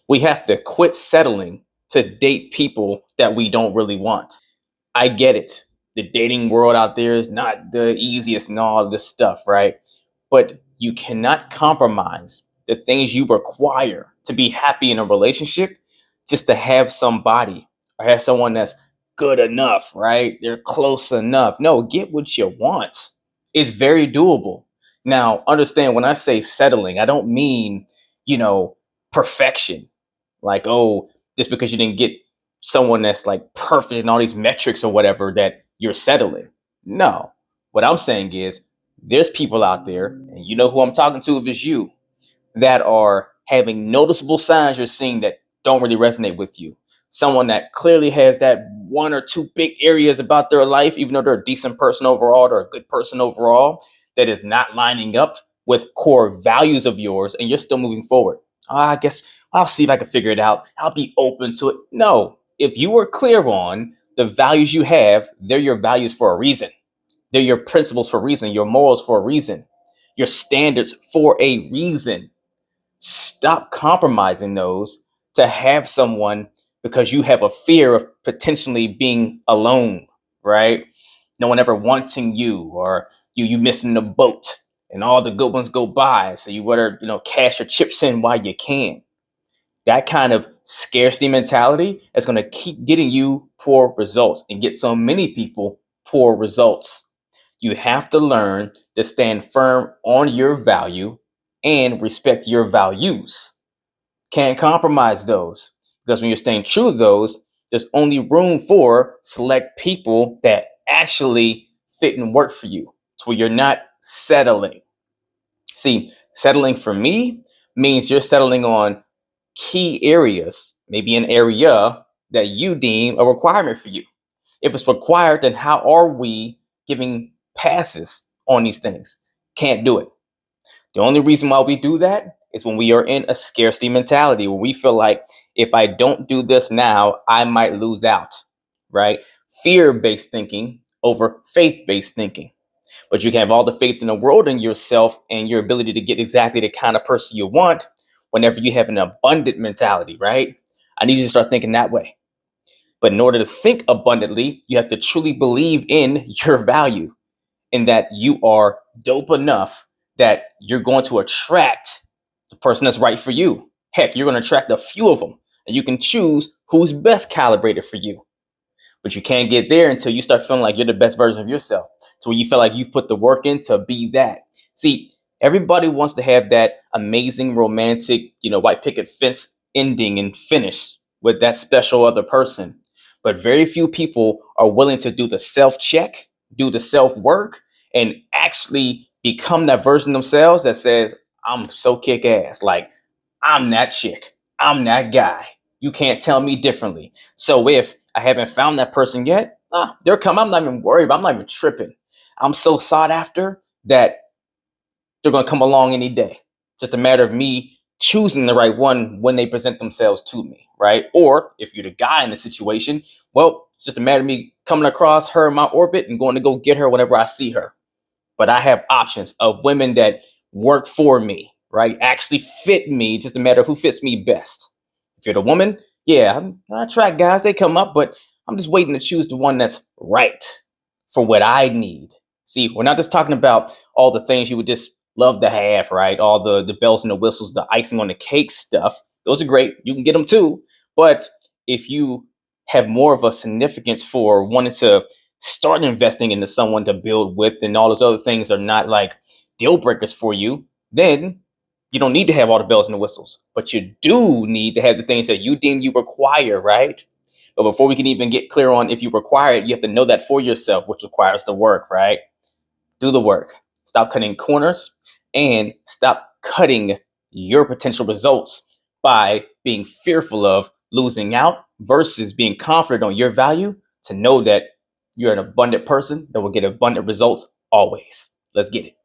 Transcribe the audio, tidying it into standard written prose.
We have to quit settling to date people that we don't really want. I get it. The dating world out there is not the easiest and all this stuff, right? But you cannot compromise the things you require to be happy in a relationship just to have somebody or have someone that's good enough, right? They're close enough. No, get what you want. It's very doable. Now, understand when I say settling, I don't mean, you know, perfection. Like, oh, just because you didn't get someone that's like perfect in all these metrics or whatever that you're settling. No. What I'm saying is there's people out there, and you know who I'm talking to if it's you, that are having noticeable signs you're seeing that don't really resonate with you. Someone that clearly has that one or two big areas about their life, even though they're a decent person overall, they're a good person overall, that is not lining up with core values of yours, and you're still moving forward. I guess I'll see if I can figure it out. I'll be open to it. No, if you are clear on the values you have, they're your values for a reason. They're your principles for a reason, your morals for a reason, your standards for a reason. Stop compromising those to have someone because you have a fear of potentially being alone, right? No one ever wanting you, or you missing the boat and all the good ones go by. So you better, cash your chips in while you can. That kind of scarcity mentality is going to keep getting you poor results and get so many people poor results. You have to learn to stand firm on your value and respect your values. Can't compromise those, because when you're staying true to those, there's only room for select people that actually fit and work for you, to where you're not settling. See, settling for me means you're settling on key areas, maybe an area that you deem a requirement for you. If it's required, then how are we giving passes on these things? Can't do it. The only reason why we do that is when we are in a scarcity mentality, where we feel like if I don't do this now, I might lose out, right? Fear based thinking over faith based thinking. But you can have all the faith in the world in yourself and your ability to get exactly the kind of person you want whenever you have an abundant mentality, right? I need you to start thinking that way. But in order to think abundantly, you have to truly believe in your value and that you are dope enough that you're going to attract the person that's right for you. Heck, you're going to attract a few of them, and you can choose who's best calibrated for you. But you can't get there until you start feeling like you're the best version of yourself. So when you feel like you've put the work in to be that. See, everybody wants to have that amazing romantic, white picket fence ending and finish with that special other person. But very few people are willing to do the self check, do the self work, and actually become that version themselves that says, I'm so kick ass. Like, I'm that chick. I'm that guy. You can't tell me differently. So if I haven't found that person yet, they're coming. I'm not even worried. I'm not even tripping. I'm so sought after that they're going to come along any day. Just a matter of me choosing the right one when they present themselves to me, right? Or if you're the guy in the situation, well, it's just a matter of me coming across her in my orbit and going to go get her whenever I see her. But I have options of women that work for me, right? Actually fit me, just a matter of who fits me best. If you're the woman, yeah, I attract guys, they come up, but I'm just waiting to choose the one that's right for what I need. See, we're not just talking about all the things you would just love to have, right? All the bells and the whistles, the icing on the cake stuff. Those are great. You can get them too. But if you have more of a significance for wanting to start investing into someone to build with, and all those other things are not like deal breakers for you, then you don't need to have all the bells and the whistles. But you do need to have the things that you deem you require, right? But before we can even get clear on if you require it, you have to know that for yourself, which requires the work, right? Do the work. Stop cutting corners and stop cutting your potential results by being fearful of losing out versus being confident on your value to know that you're an abundant person that will get abundant results always. Let's get it.